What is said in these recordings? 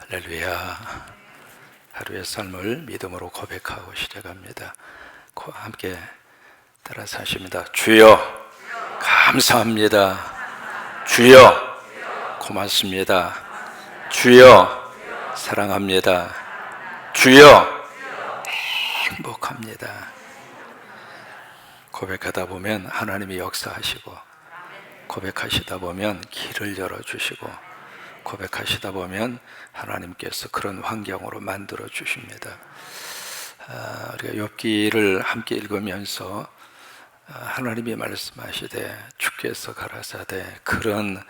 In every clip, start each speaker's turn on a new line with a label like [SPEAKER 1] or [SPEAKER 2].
[SPEAKER 1] 할렐루야. 하루의 삶을 믿음으로 고백하고 시작합니다. 함께 따라서 하십니다. 주여 감사합니다. 주여 고맙습니다. 주여 사랑합니다. 주여 행복합니다. 고백하다 보면 하나님이 역사하시고, 고백하시다 보면 길을 열어주시고, 고백하시다 보면 하나님께서 그런 환경으로 만들어 주십니다. 우리가 욥기를 함께 읽으면서 하나님이 말씀하시되 주께서 가라사대, 그런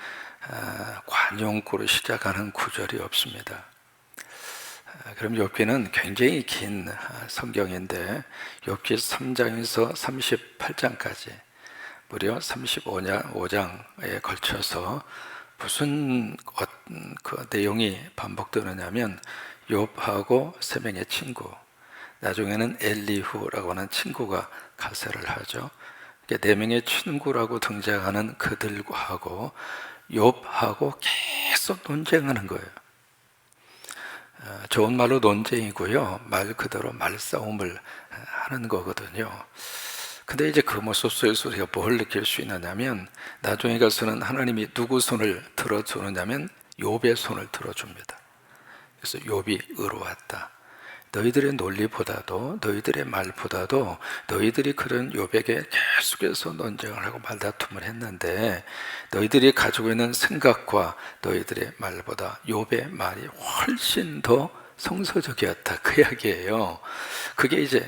[SPEAKER 1] 관용구로 시작하는 구절이 없습니다. 그럼 욥기는 굉장히 긴 성경인데 욥기 3장에서 38장까지 무려 35장에 걸쳐서 무슨 그 내용이 반복되느냐면, 욥하고 세 명의 친구, 나중에는 엘리후라고 하는 친구가 가세를 하죠. 네 명의 친구라고 등장하는 그들하고 욥하고 계속 논쟁하는 거예요. 좋은 말로 논쟁이고요, 말 그대로 말싸움을 하는 거거든요. 근데 이제 그 모습 속에서 우리가 뭘 느낄 수 있느냐면, 나중에 가서는 하나님이 누구 손을 들어주느냐면 욥의 손을 들어줍니다. 그래서 욥이 의로웠다. 너희들의 논리보다도, 너희들의 말보다도 너희들이 그런 욥에게 계속해서 논쟁을 하고 말다툼을 했는데, 너희들이 가지고 있는 생각과 너희들의 말보다 욥의 말이 훨씬 더 성서적이었다, 그 이야기예요. 그게 이제,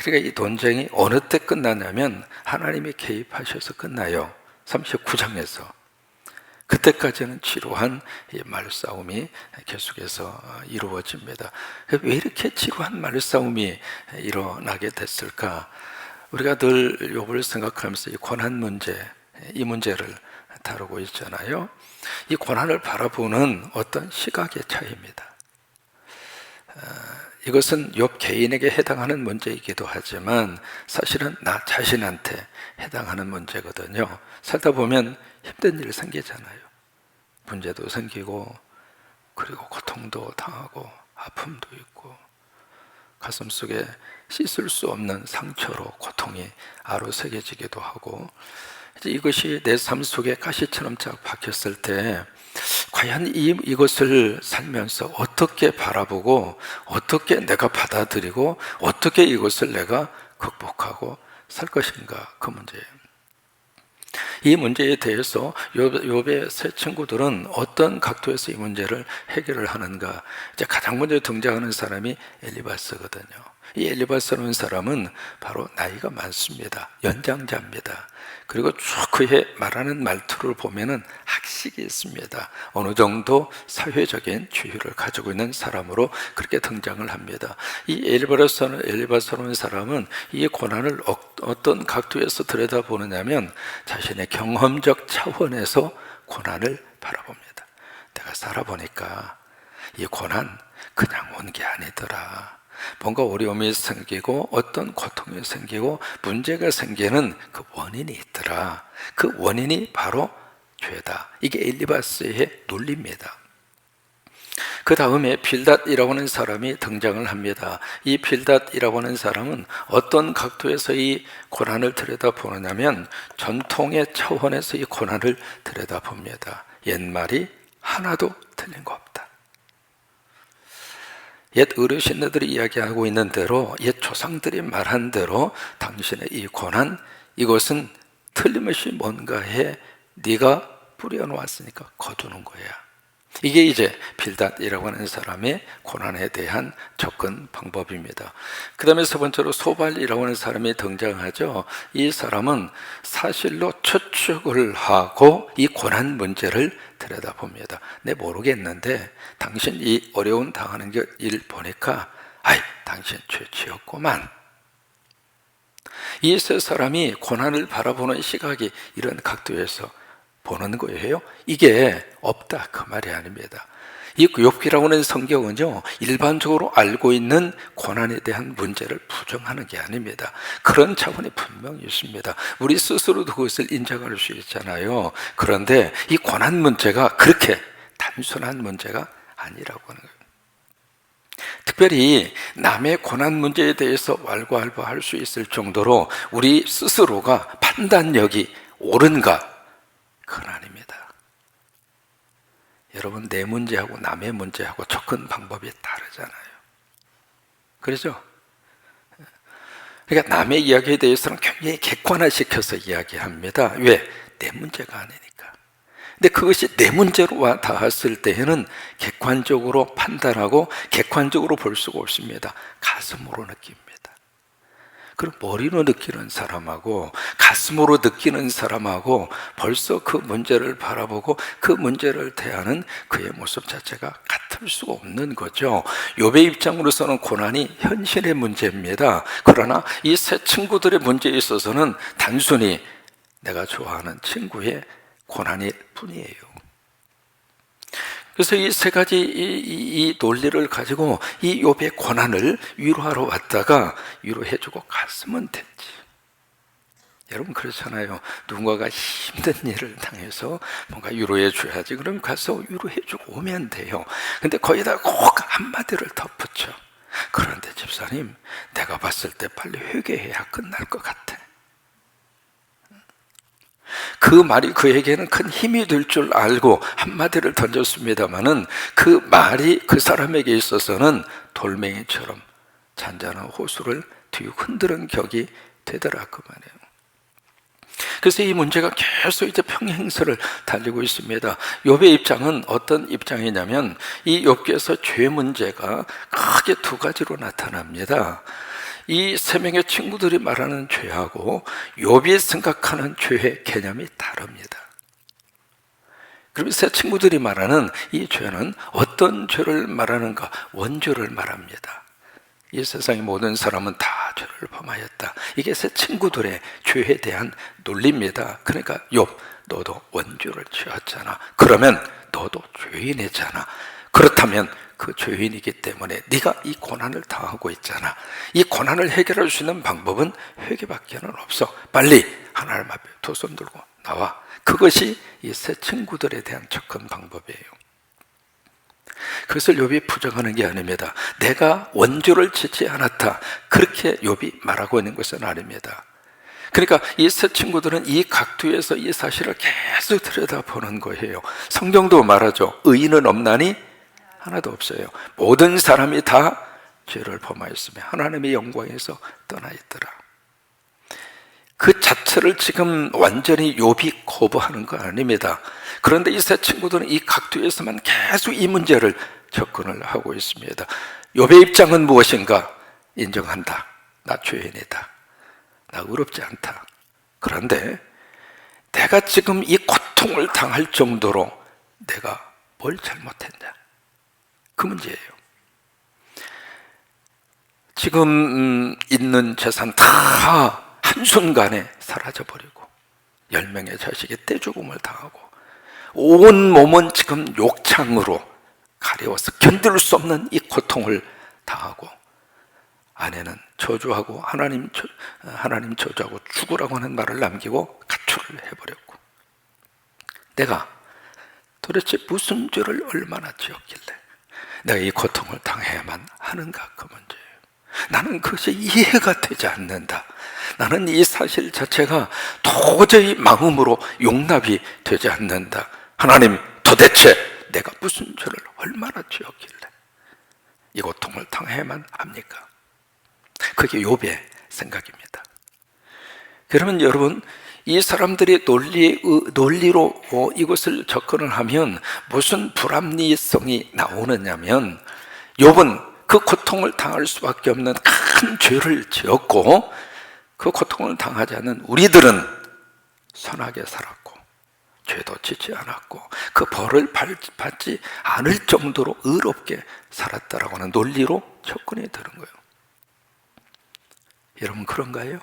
[SPEAKER 1] 그러니까 이 논쟁이 어느 때 끝나냐면 하나님이 개입하셔서 끝나요. 39장에서. 그때까지는 지루한 이 말싸움이 계속해서 이루어집니다. 왜 이렇게 지루한 말싸움이 일어나게 됐을까? 우리가 늘 욥을 생각하면서 이 고난 문제, 이 문제를 다루고 있잖아요. 이 고난을 바라보는 어떤 시각의 차이입니다. 이것은 욥 개인에게 해당하는 문제이기도 하지만 사실은 나 자신한테 해당하는 문제거든요. 살다 보면 힘든 일 생기잖아요. 문제도 생기고, 그리고 고통도 당하고, 아픔도 있고, 가슴속에 씻을 수 없는 상처로 고통이 아로새겨지기도 하고, 이제 이것이 내 삶 속에 가시처럼 쫙 박혔을 때 과연 이것을 살면서 어떻게 바라보고, 어떻게 내가 받아들이고, 어떻게 이것을 내가 극복하고 살 것인가, 그 문제예요. 이 문제에 대해서 욥의 세 친구들은 어떤 각도에서 이 문제를 해결을 하는가. 이제 가장 먼저 등장하는 사람이 엘리바스거든요. 이 엘리바스라는 사람은 바로 나이가 많습니다. 연장자입니다. 그리고 쭉 그의 말하는 말투를 보면은 학식이 있습니다. 어느 정도 사회적인 지위를 가지고 있는 사람으로 그렇게 등장을 합니다. 이 엘리바스라는 사람은 이 고난을 어떤 각도에서 들여다보느냐면 자신의 경험적 차원에서 고난을 바라봅니다. 내가 살아보니까 이 고난 그냥 온 게 아니더라. 뭔가 어려움이 생기고 어떤 고통이 생기고 문제가 생기는 그 원인이 있더라. 그 원인이 바로 죄다. 이게 엘리바스의 논리입니다. 그 다음에 빌닷이라고 하는 사람이 등장을 합니다. 이 빌닷이라고 하는 사람은 어떤 각도에서 이 고난을 들여다보느냐면 전통의 차원에서 이 고난을 들여다봅니다. 옛말이 하나도 틀린 거 없다. 옛 어르신들이 이야기하고 있는 대로, 옛 조상들이 말한 대로 당신의 이 고난, 이것은 틀림없이 뭔가에 네가 뿌려놓았으니까 거두는 거야. 이게 이제 빌닷이라고 하는 사람의 고난에 대한 접근 방법입니다. 그 다음에 세 번째로 소발이라고 하는 사람이 등장하죠. 이 사람은 사실로 추측을 하고 이 고난 문제를 들여다봅니다. 내 모르겠는데 당신 이 어려운 당하는 일 보니까 당신 죄치였구만. 이 세 사람이 고난을 바라보는 시각이 이런 각도에서 보는 거예요. 이게 없다, 그 말이 아닙니다. 이 욥기라고 하는 성경은요, 일반적으로 알고 있는 고난에 대한 문제를 부정하는 게 아닙니다. 그런 차원이 분명히 있습니다. 우리 스스로도 그것을 인정할 수 있잖아요. 그런데 이 고난 문제가 그렇게 단순한 문제가 아니라고 하는 거예요. 특별히 남의 고난 문제에 대해서 왈가왈부할 수 있을 정도로 우리 스스로가 판단력이 옳은가? 그건 아닙니다. 여러분, 내 문제하고 남의 문제하고 접근 방법이 다르잖아요. 그렇죠? 그러니까 남의 이야기에 대해서는 굉장히 객관화시켜서 이야기합니다. 왜? 내 문제가 아니니까. 근데 그것이 내 문제로 와 닿았을 때에는 객관적으로 판단하고 객관적으로 볼 수가 없습니다. 가슴으로 느낍니다. 그럼 머리로 느끼는 사람하고 가슴으로 느끼는 사람하고 벌써 그 문제를 바라보고 그 문제를 대하는 그의 모습 자체가 같을 수가 없는 거죠. 욥의 입장으로서는 고난이 현실의 문제입니다. 그러나 이 세 친구들의 문제에 있어서는 단순히 내가 좋아하는 친구의 고난일 뿐이에요. 그래서 이 세 가지 이 논리를 가지고 이 욥의 고난을 위로하러 왔다가 위로해주고 갔으면 됐지. 여러분 그렇잖아요. 누군가가 힘든 일을 당해서 뭔가 위로해 줘야지. 그럼 가서 위로해주고 오면 돼요. 근데 거기다 꼭 한마디를 덧붙여. 그런데 집사님, 내가 봤을 때 빨리 회개해야 끝날 것 같아. 그 말이 그에게는 큰 힘이 될 줄 알고 한마디를 던졌습니다마는 그 말이 그 사람에게 있어서는 돌멩이처럼 잔잔한 호수를 뒤 흔드는 격이 되더라 그 말이에요. 그래서 이 문제가 계속 이제 평행선을 달리고 있습니다. 욥의 입장은 어떤 입장이냐면 이 욥께서 죄 문제가 크게 두 가지로 나타납니다. 이 세 명의 친구들이 말하는 죄하고 욥이 생각하는 죄의 개념이 다릅니다. 그럼 세 친구들이 말하는 이 죄는 어떤 죄를 말하는가? 원죄를 말합니다. 이 세상의 모든 사람은 다 죄를 범하였다. 이게 세 친구들의 죄에 대한 논리입니다. 그러니까 욥, 너도 원죄를 지었잖아. 그러면 너도 죄인이잖아. 그렇다면 그 죄인이기 때문에 네가 이 고난을 당하고 있잖아. 이 고난을 해결할 수 있는 방법은 회개밖에는 없어. 빨리 하나님 앞에 두 손 들고 나와. 그것이 이 세 친구들에 대한 접근 방법이에요. 그것을 욥이 부정하는 게 아닙니다. 내가 원죄를 짓지 않았다. 그렇게 욥이 말하고 있는 것은 아닙니다. 그러니까 이 세 친구들은 이 각도에서 이 사실을 계속 들여다보는 거예요. 성경도 말하죠. 의인은 없나니 하나도 없어요. 모든 사람이 다 죄를 범하였으며 하나님의 영광에서 떠나 있더라. 그 자체를 지금 완전히 욥이 거부하는 거 아닙니다. 그런데 이 세 친구들은 이 각도에서만 계속 이 문제를 접근을 하고 있습니다. 욥의 입장은 무엇인가? 인정한다. 나 죄인이다. 나 의롭지 않다. 그런데 내가 지금 이 고통을 당할 정도로 내가 뭘 잘못했냐? 그 문제예요. 지금 있는 재산 다 한순간에 사라져버리고 10명의 자식이 떼죽음을 당하고 온 몸은 지금 욕창으로 가려워서 견딜 수 없는 이 고통을 당하고 아내는 저주하고 하나님 저주하고 죽으라고 하는 말을 남기고 가출을 해버렸고 내가 도대체 무슨 죄를 얼마나 지었길래 내가 이 고통을 당해야만 하는가 그 문제예요. 나는 그것이 이해가 되지 않는다. 나는 이 사실 자체가 도저히 마음으로 용납이 되지 않는다. 하나님 도대체 내가 무슨 죄를 얼마나 지었길래 이 고통을 당해야만 합니까? 그게 욥의 생각입니다. 그러면 여러분 이 사람들이 논리로 이것을 접근을 하면 무슨 불합리성이 나오느냐면 욥은 그 고통을 당할 수밖에 없는 큰 죄를 지었고 그 고통을 당하지 않는 우리들은 선하게 살았고 죄도 짓지 않았고 그 벌을 받지 않을 정도로 의롭게 살았다라고 하는 논리로 접근이 되는 거예요. 여러분 그런가요?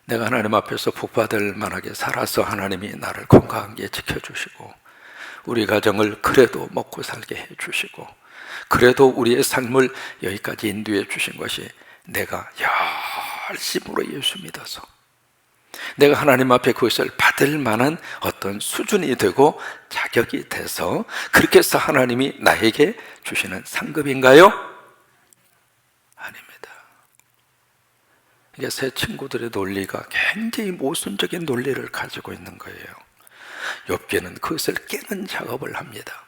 [SPEAKER 1] 내가 하나님 앞에서 복받을 만하게 살아서 하나님이 나를 건강하게 지켜주시고 우리 가정을 그래도 먹고 살게 해주시고 그래도 우리의 삶을 여기까지 인도해 주신 것이 내가 열심으로 예수 믿어서 내가 하나님 앞에 그것을 받을 만한 어떤 수준이 되고 자격이 돼서 그렇게 해서 하나님이 나에게 주시는 상급인가요? 아닙니다. 이게 새 친구들의 논리가 굉장히 모순적인 논리를 가지고 있는 거예요. 욥기는 그것을 깨는 작업을 합니다.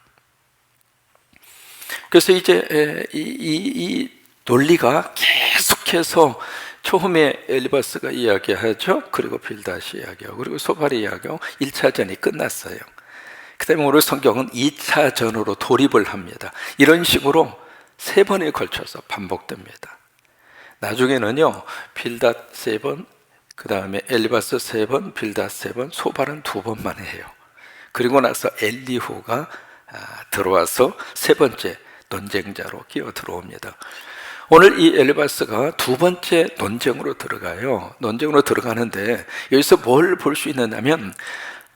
[SPEAKER 1] 그래서 이제 이 논리가 계속해서 처음에 엘리바스가 이야기하죠. 그리고 빌닷이 이야기하고 그리고 소발이 이야기하고 1차전이 끝났어요. 그 다음에 오늘 성경은 2차전으로 돌입을 합니다. 이런 식으로 3번에 걸쳐서 반복됩니다. 나중에는요, 빌닷 3번, 그 다음에 엘리바스 3번, 빌닷 3번, 소발은 2번만 해요. 그리고 나서 엘리후가 들어와서 3번째 논쟁자로 끼어 들어옵니다. 오늘 이 엘리바스가 2번째 논쟁으로 들어가요. 논쟁으로 들어가는데 여기서 뭘 볼 수 있느냐면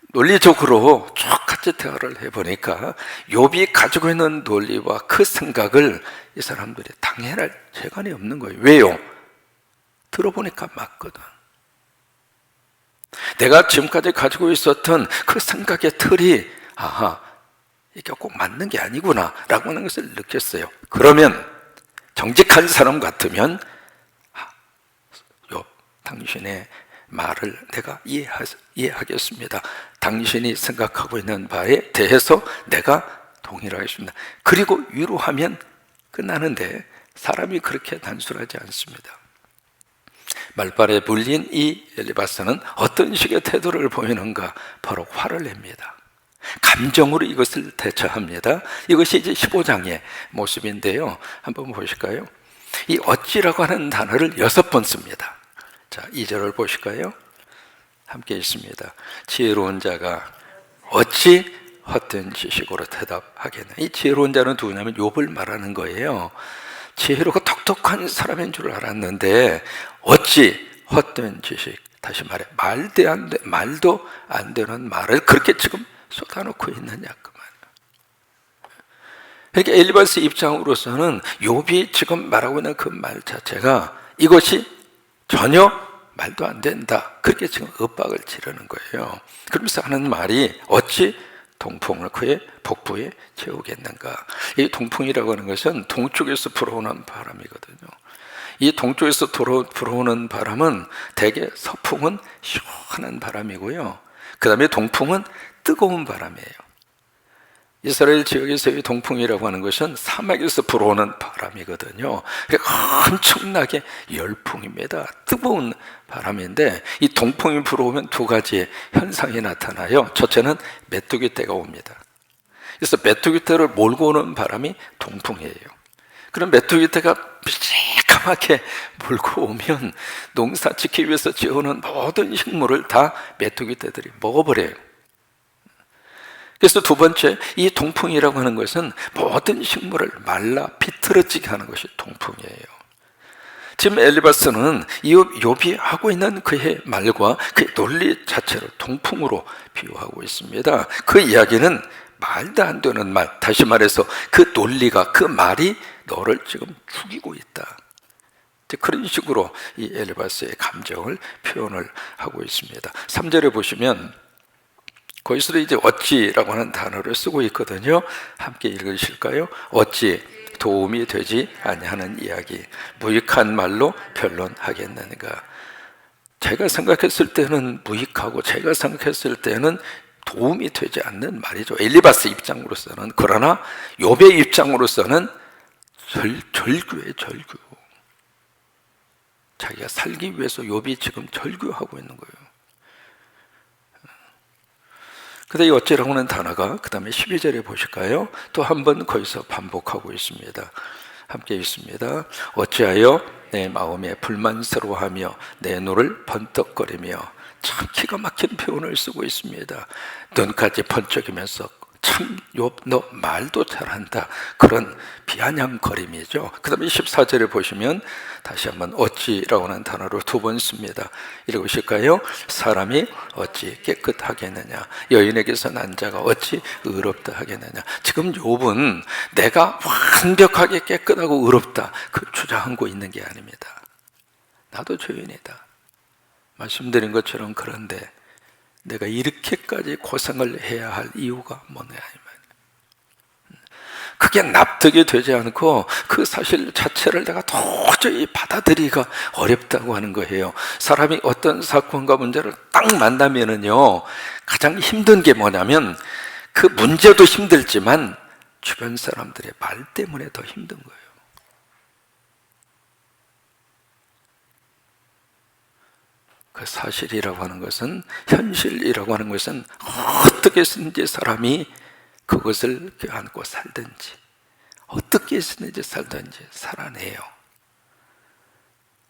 [SPEAKER 1] 논리적으로 쭉 같이 대화를 해보니까 욥이 가지고 있는 논리와 그 생각을 이 사람들이 당해할 재간이 없는 거예요. 왜요? 들어보니까 맞거든. 내가 지금까지 가지고 있었던 그 생각의 틀이 이게 꼭 맞는 게 아니구나 라고 하는 것을 느꼈어요. 그러면 정직한 사람 같으면 욥, 당신의 말을 내가 이해하겠습니다. 당신이 생각하고 있는 바에 대해서 내가 동의를 하겠습니다. 그리고 위로하면 끝나는데 사람이 그렇게 단순하지 않습니다. 말발에 불린 이 엘리바스는 어떤 식의 태도를 보이는가? 바로 화를 냅니다. 감정으로 이것을 대처합니다. 이것이 이제 15장의 모습인데요. 한번 보실까요? 이 어찌라고 하는 단어를 6번 씁니다. 자, 2절을 보실까요? 함께 있습니다. 지혜로운 자가 어찌 헛된 지식으로 대답하겠나. 이 지혜로운 자는 누구냐면 욥을 말하는 거예요. 지혜롭고 똑똑한 사람인 줄 알았는데 어찌 헛된 지식, 다시 말해 말도 안 되는 말을 그렇게 지금 쏟아놓고 있느냐 그 말이에요. 그러니까 엘리바스 입장으로서는 욥이 지금 말하고 있는 그 말 자체가 이것이 전혀 말도 안 된다, 그렇게 지금 윽박을 지르는 거예요. 그러면서 하는 말이 어찌 동풍을 그의 복부에 채우겠는가. 이 동풍이라고 하는 것은 동쪽에서 불어오는 바람이거든요. 이 동쪽에서 불어오는 바람은 대개 서풍은 시원한 바람이고요, 그 다음에 동풍은 뜨거운 바람이에요. 이스라엘 지역에서의 동풍이라고 하는 것은 사막에서 불어오는 바람이거든요. 엄청나게 열풍입니다. 뜨거운 바람인데 이 동풍이 불어오면 2가지의 현상이 나타나요. 첫째는 메뚜기 떼가 옵니다. 그래서 메뚜기 떼를 몰고 오는 바람이 동풍이에요. 그럼 메뚜기 떼가 새까맣게 몰고 오면 농사 짓기 위해서 지어오는 모든 식물을 다 메뚜기 떼들이 먹어버려요. 그래서 2번째, 이 동풍이라고 하는 것은 모든 식물을 말라 비틀어지게 하는 것이 동풍이에요. 지금 엘리바스는 욥이 하고 있는 그의 말과 그의 논리 자체를 동풍으로 비유하고 있습니다. 그 이야기는 말도 안 되는 말, 다시 말해서 그 논리가, 그 말이 너를 지금 죽이고 있다. 그런 식으로 이 엘리바스의 감정을 표현을 하고 있습니다. 3절에 보시면 거기서도 이제 어찌라고 하는 단어를 쓰고 있거든요. 함께 읽으실까요? 어찌 도움이 되지 아니하는 이야기, 무익한 말로 변론하겠는가. 제가 생각했을 때는 무익하고 제가 생각했을 때는 도움이 되지 않는 말이죠. 엘리바스 입장으로서는. 그러나 욥의 입장으로서는 절규예요, 절규. 자기가 살기 위해서 욥이 지금 절규하고 있는 거예요. 근데 이 어찌라고 하는 단어가 그 다음에 12절에 보실까요? 또 한 번 거기서 반복하고 있습니다. 함께 있습니다. 어찌하여 내 마음에 불만스러워하며 내 눈을 번떡거리며. 참 기가 막힌 표현을 쓰고 있습니다. 눈까지 번쩍이면서 참 욥 너 말도 잘한다, 그런 비아냥거림이죠. 그 다음에 14절에 보시면 다시 한번 어찌라고 하는 단어로 2번 씁니다. 읽으실까요? 사람이 어찌 깨끗하겠느냐, 여인에게서 난 자가 어찌 의롭다 하겠느냐. 지금 욥은 내가 완벽하게 깨끗하고 의롭다 그 주장하고 있는 게 아닙니다. 나도 죄인이다. 말씀드린 것처럼 그런데 내가 이렇게까지 고생을 해야 할 이유가 뭐냐 이 말이에요. 그게 납득이 되지 않고 그 사실 자체를 내가 도저히 받아들이기가 어렵다고 하는 거예요. 사람이 어떤 사건과 문제를 딱 만나면은요, 가장 힘든 게 뭐냐면 그 문제도 힘들지만 주변 사람들의 말 때문에 더 힘든 거예요. 그 사실이라고 하는 것은, 현실이라고 하는 것은 어떻게 해서든지 사람이 그것을 안고 살든지 어떻게 해서든지 살든지 살아내요.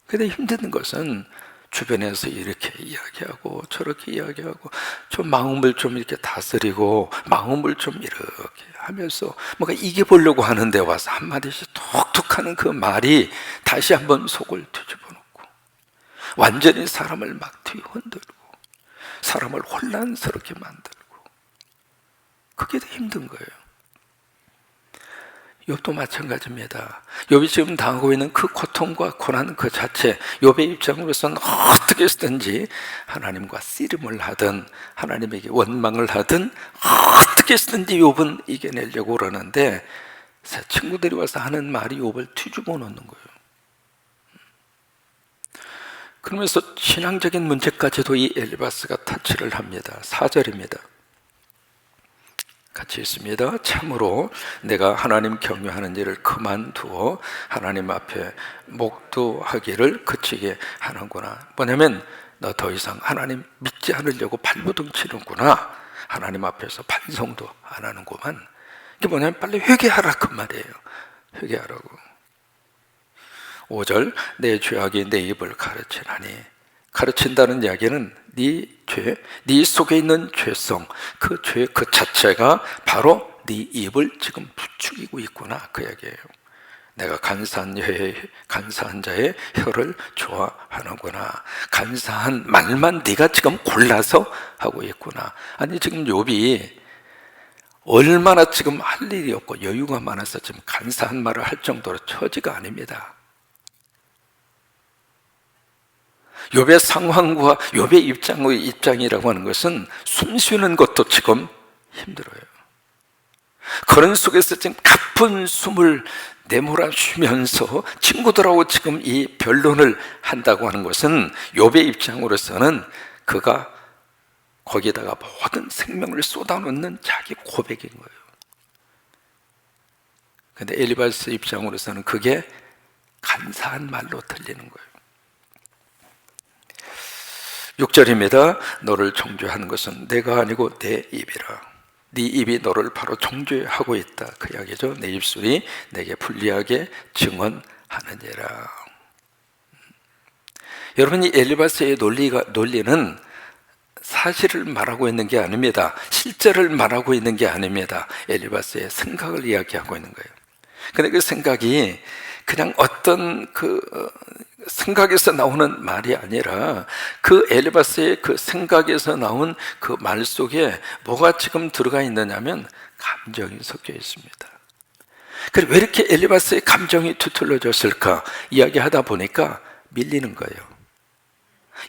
[SPEAKER 1] 근데 힘든 것은 주변에서 이렇게 이야기하고 저렇게 이야기하고 좀 마음을 좀 이렇게 다스리고 마음을 좀 이렇게 하면서 뭔가 이겨보려고 하는데 와서 한마디씩 톡톡 하는 그 말이 다시 한번 속을 뒤집어 놓고 완전히 사람을 막 뒤흔들고 사람을 혼란스럽게 만들고, 그게 더 힘든 거예요. 욥도 마찬가지입니다. 욥이 지금 당하고 있는 그 고통과 고난 그 자체, 욥의 입장으로서는 어떻게 해서든지 하나님과 씨름을 하든 하나님에게 원망을 하든 어떻게 해서든지 욥은 이겨내려고 그러는데 새 친구들이 와서 하는 말이 욥을 뒤집어 놓는 거예요. 그러면서 신앙적인 문제까지도 이 엘리바스가 타치를 합니다. 4절입니다. 같이 있습니다. 참으로 내가 하나님 경외하는 일을 그만두어 하나님 앞에 목도하기를 그치게 하는구나. 뭐냐면 너 더 이상 하나님 믿지 않으려고 발버둥 치는구나. 하나님 앞에서 반성도 안 하는구만. 이게 뭐냐면 빨리 회개하라 그 말이에요. 회개하라고. 5절 내 죄악이 내 입을 가르치나니, 가르친다는 이야기는 네 죄, 네 속에 있는 죄성, 그 죄 그 자체가 바로 네 입을 지금 부추기고 있구나 그 이야기예요. 내가 간사한 자의 혀를 좋아하는구나. 간사한 말만 네가 지금 골라서 하고 있구나. 아니 지금 욥이 얼마나 지금 할 일이 없고 여유가 많아서 지금 간사한 말을 할 정도로 처지가 아닙니다. 욥의 상황과 욥의 입장이라고 하는 것은 숨 쉬는 것도 지금 힘들어요. 그런 속에서 지금 가쁜 숨을 내몰아쉬면서 친구들하고 지금 이 변론을 한다고 하는 것은 욥의 입장으로서는 그가 거기다가 모든 생명을 쏟아놓는 자기 고백인 거예요. 그런데 엘리바스 입장으로서는 그게 간사한 말로 들리는 거예요. 6절입니다. 너를 정죄하는 것은 내가 아니고 내 입이라. 네 입이 너를 바로 정죄하고 있다 그 이야기죠. 내 입술이 내게 불리하게 증언하느니라. 여러분, 이 엘리바스의 논리는 사실을 말하고 있는 게 아닙니다. 실제를 말하고 있는 게 아닙니다. 엘리바스의 생각을 이야기하고 있는 거예요. 근데 그 생각이 그냥 어떤 생각에서 나오는 말이 아니라 그 엘리바스의 그 생각에서 나온 그 말 속에 뭐가 지금 들어가 있느냐면 감정이 섞여 있습니다. 그래서 왜 이렇게 엘리바스의 감정이 뒤틀러졌을까? 이야기하다 보니까 밀리는 거예요.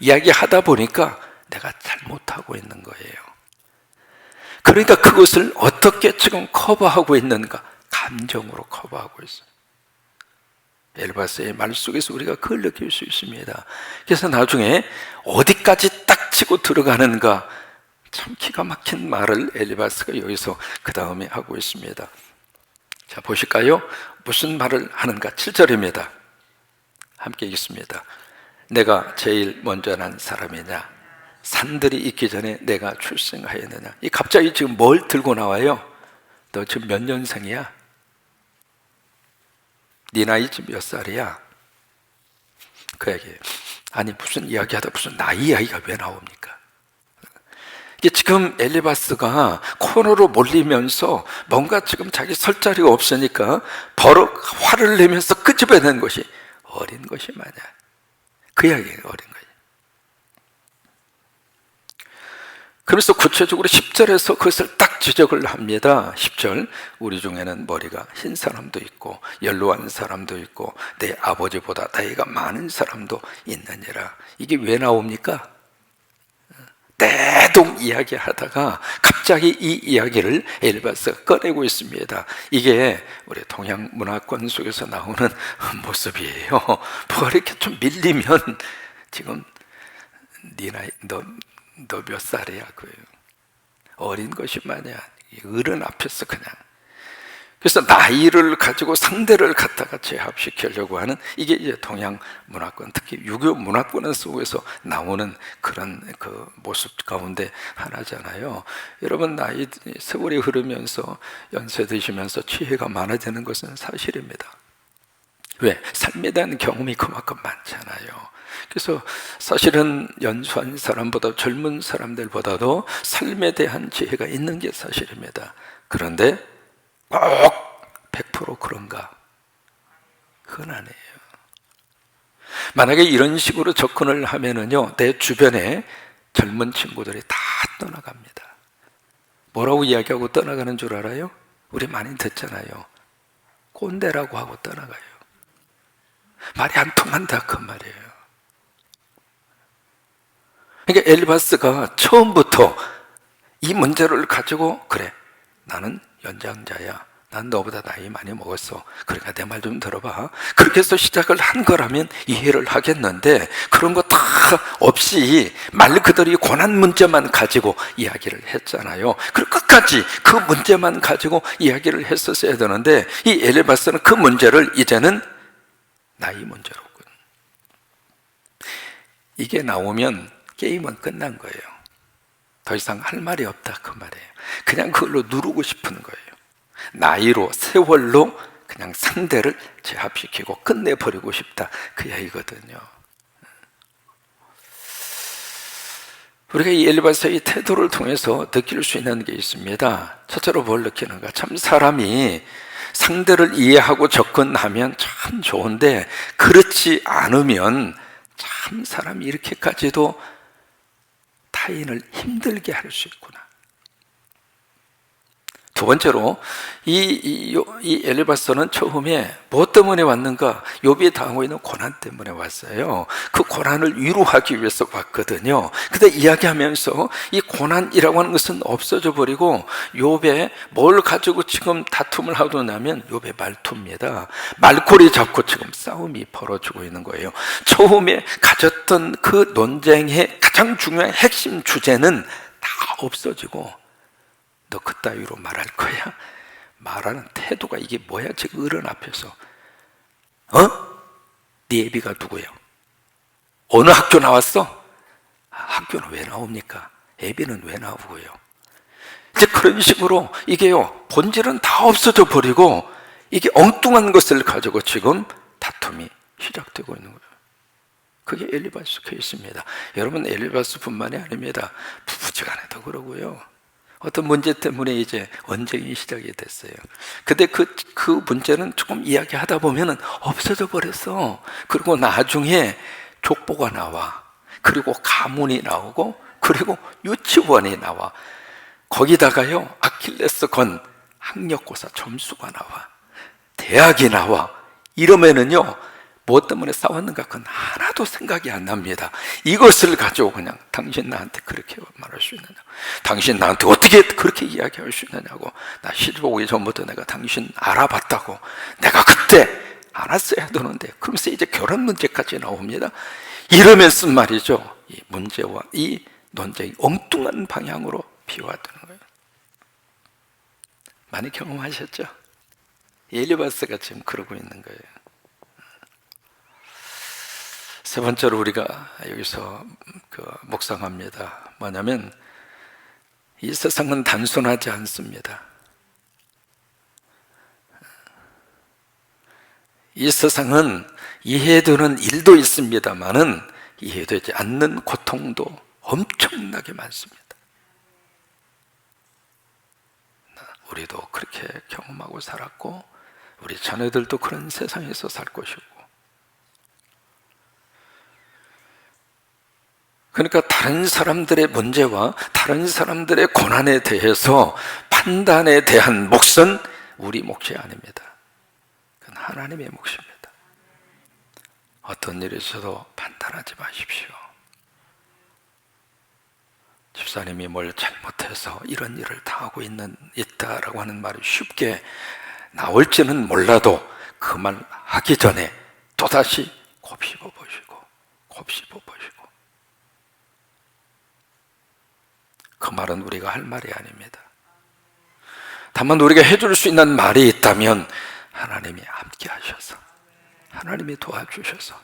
[SPEAKER 1] 이야기하다 보니까 내가 잘못하고 있는 거예요. 그러니까 그것을 어떻게 지금 커버하고 있는가? 감정으로 커버하고 있어요. 엘리바스의 말 속에서 우리가 그걸 느낄 수 있습니다. 그래서 나중에 어디까지 딱 치고 들어가는가, 참 기가 막힌 말을 엘리바스가 여기서 그 다음에 하고 있습니다. 자, 보실까요? 무슨 말을 하는가? 7절입니다. 함께 읽습니다. 내가 제일 먼저 난 사람이냐? 산들이 있기 전에 내가 출생하였느냐? 이 갑자기 지금 뭘 들고 나와요? 너 지금 몇 년생이야? 네 나이 지금 몇 살이야? 그 얘기예요. 아니 무슨 이야기하다 무슨 나이 이야기가 왜 나옵니까? 이게 지금 엘리바스가 코너로 몰리면서 뭔가 지금 자기 설 자리가 없으니까 버럭 화를 내면서 끄집어내는 것이 어린 것이 마냥 그 이야기예요. 어린 거예요. 그래서 구체적으로 10절에서 그것을 딱 지적을 합니다. 10절, 우리 중에는 머리가 흰 사람도 있고 연로한 사람도 있고 내 아버지보다 나이가 많은 사람도 있느니라. 이게 왜 나옵니까? 대동 이야기하다가 갑자기 이 이야기를 엘리바스가 꺼내고 있습니다. 이게 우리 동양 문화권 속에서 나오는 모습이에요. 뭐가 이렇게 좀 밀리면 지금 네 나이, 너 몇 살이야? 그 어린 것이 마냐? 어른 앞에서 그냥. 그래서 나이를 가지고 상대를 갖다가 제압시키려고 하는, 이게 이제 동양 문화권, 특히 유교 문화권 속에서 나오는 그런 그 모습 가운데 하나잖아요. 여러분, 세월이 흐르면서 연세 드시면서 지혜가 많아지는 것은 사실입니다. 왜? 삶에 대한 경험이 그만큼 많잖아요. 그래서 사실은 연소한 사람보다 젊은 사람들보다도 삶에 대한 지혜가 있는 게 사실입니다. 그런데 꼭 100% 그런가? 그건 아니에요. 만약에 이런 식으로 접근을 하면은요, 내 주변에 젊은 친구들이 다 떠나갑니다. 뭐라고 이야기하고 떠나가는 줄 알아요? 우리 많이 듣잖아요. 꼰대라고 하고 떠나가요. 말이 안 통한다 그 말이에요. 그러니까 엘리바스가 처음부터 이 문제를 가지고, 그래, 나는 연장자야, 난 너보다 나이 많이 먹었어, 그러니까 내 말 좀 들어봐, 그렇게 해서 시작을 한 거라면 이해를 하겠는데, 그런 거 다 없이 말 그대로 이 고난 문제만 가지고 이야기를 했잖아요. 그리고 끝까지 그 문제만 가지고 이야기를 했었어야 되는데, 이 엘리바스는 그 문제를 이제는 나이 문제로군, 이게 나오면 게임은 끝난 거예요. 더 이상 할 말이 없다 그 말이에요. 그냥 그걸로 누르고 싶은 거예요. 나이로, 세월로 그냥 상대를 제압시키고 끝내버리고 싶다 그 얘기거든요. 우리가 이 엘리바스의 태도를 통해서 느낄 수 있는 게 있습니다. 첫째로 뭘 느끼는가? 참 사람이 상대를 이해하고 접근하면 참 좋은데, 그렇지 않으면 참 사람이 이렇게까지도 타인을 힘들게 할 수 있구나. 두 번째로 이 엘리바스는 처음에 뭐 때문에 왔는가? 욥이 당하고 있는 고난 때문에 왔어요. 그 고난을 위로하기 위해서 왔거든요. 근데 이야기하면서 이 고난이라고 하는 것은 없어져 버리고, 욥의 뭘 가지고 지금 다툼을 하고 나면 욥의 말투입니다. 말꼬리 잡고 지금 싸움이 벌어지고 있는 거예요. 처음에 가졌던 그 논쟁의 가장 중요한 핵심 주제는 다 없어지고, 너 그따위로 말할 거야? 말하는 태도가 이게 뭐야? 지금 어른 앞에서 네 애비가 누구예요? 어느 학교 나왔어? 학교는 왜 나옵니까? 애비는 왜 나오고요? 이제 그런 식으로 이게요, 본질은 다 없어져 버리고 이게 엉뚱한 것을 가지고 지금 다툼이 시작되고 있는 거예요. 그게 엘리바스 케이스입니다. 여러분, 엘리바스뿐만이 아닙니다. 부부지간에도 그러고요. 어떤 문제 때문에 이제 언쟁이 시작이 됐어요. 근데 그 문제는 조금 이야기하다 보면은 없어져 버렸어. 그리고 나중에 족보가 나와. 그리고 가문이 나오고, 그리고 유치원이 나와. 거기다가요, 아킬레스건 학력고사 점수가 나와. 대학이 나와. 이러면은요, 뭐 때문에 싸웠는가 그건 하나도 생각이 안 납니다. 이것을 가지고 그냥 당신 나한테 그렇게 말할 수 있느냐, 당신 나한테 어떻게 그렇게 이야기할 수 있느냐고, 나 시집 오기 전부터 내가 당신 알아봤다고, 내가 그때 알았어야 되는데, 그러면서 이제 결혼 문제까지 나옵니다. 이러면서 말이죠, 이 문제와 이 논쟁이 엉뚱한 방향으로 비화되는 거예요. 많이 경험하셨죠? 엘리바스가 지금 그러고 있는 거예요. 세 번째로 우리가 여기서 묵상합니다. 뭐냐면, 이 세상은 단순하지 않습니다. 이 세상은 이해되는 일도 있습니다만은 이해되지 않는 고통도 엄청나게 많습니다. 우리도 그렇게 경험하고 살았고, 우리 자녀들도 그런 세상에서 살 것이고, 그러니까 다른 사람들의 문제와 다른 사람들의 고난에 대해서 판단에 대한 몫은 우리 몫이 아닙니다. 그건 하나님의 몫입니다. 어떤 일이 있어도 판단하지 마십시오. 집사님이 뭘 잘못해서 이런 일을 당하고 있다라고 하는 말이 쉽게 나올지는 몰라도 그 말 하기 전에 또다시 곱씹어 보시고 그 말은 우리가 할 말이 아닙니다. 다만 우리가 해줄 수 있는 말이 있다면 하나님이 함께 하셔서 하나님이 도와주셔서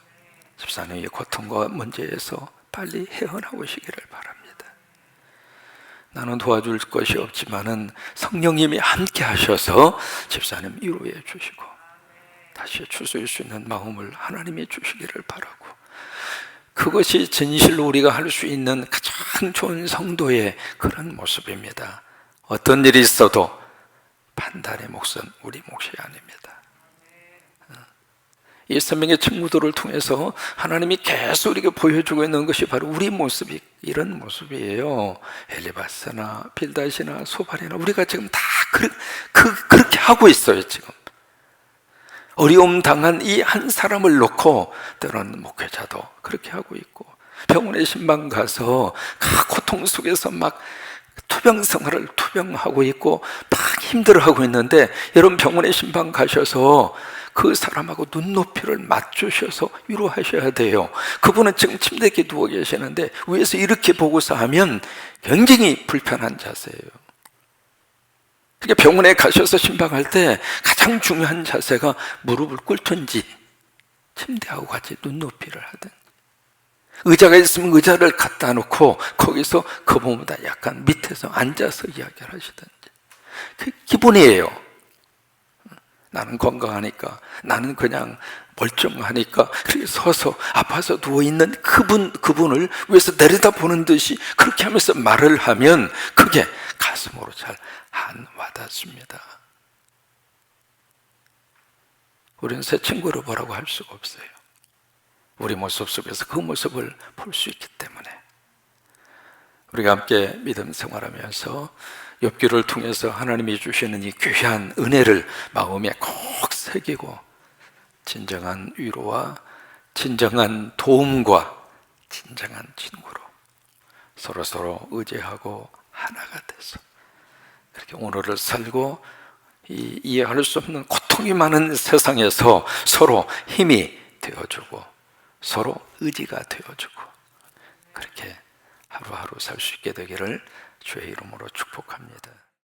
[SPEAKER 1] 집사님의 고통과 문제에서 빨리 헤어나오시기를 바랍니다. 나는 도와줄 것이 없지만은 성령님이 함께 하셔서 집사님 위로해 주시고 다시 추스릴 수 있는 마음을 하나님이 주시기를 바라고, 그것이 진실로 우리가 할 수 있는 가장 좋은 성도의 그런 모습입니다. 어떤 일이 있어도 판단의 몫은 우리 몫이 아닙니다. 이 생명의 친구들을 통해서 하나님이 계속 우리에게 보여주고 있는 것이 바로 우리 모습이 이런 모습이에요. 엘리바스나 빌닷이나 소발이나 우리가 지금 다 그렇게 하고 있어요. 지금 어려움 당한 이 한 사람을 놓고 때로는 목회자도 그렇게 하고 있고, 병원에 신방 가서 고통 속에서 막 투병 생활을 투병하고 있고 막 힘들어하고 있는데, 여러분 병원에 신방 가셔서 그 사람하고 눈높이를 맞추셔서 위로하셔야 돼요. 그분은 지금 침대에 누워 계시는데 위에서 이렇게 보고서 하면 굉장히 불편한 자세예요. 그러니까 병원에 가셔서 신방할 때 가장 중요한 자세가 무릎을 꿇든지 침대하고 같이 눈높이를 하든지, 의자가 있으면 의자를 갖다 놓고 거기서 그분보다 약간 밑에서 앉아서 이야기를 하시든지, 그 기본이에요. 나는 건강하니까, 나는 그냥 멀쩡하니까 그렇게 서서 아파서 누워있는 그분을 위에서 내려다보는 듯이 그렇게 하면서 말을 하면 그게 가슴으로 잘 안 와닿습니다. 우리는 새 친구를 보라고 할 수가 없어요. 우리 모습 속에서 그 모습을 볼 수 있기 때문에 우리가 함께 믿음 생활하면서 욥기를 통해서 하나님이 주시는 이 귀한 은혜를 마음에 꼭 새기고 진정한 위로와 진정한 도움과 진정한 친구로 서로 의지하고 하나가 돼서 그렇게 오늘을 살고 이 이해할 수 없는 고통이 많은 세상에서 서로 힘이 되어주고 서로 의지가 되어주고 그렇게 하루하루 살 수 있게 되기를 주의 이름으로 축복합니다.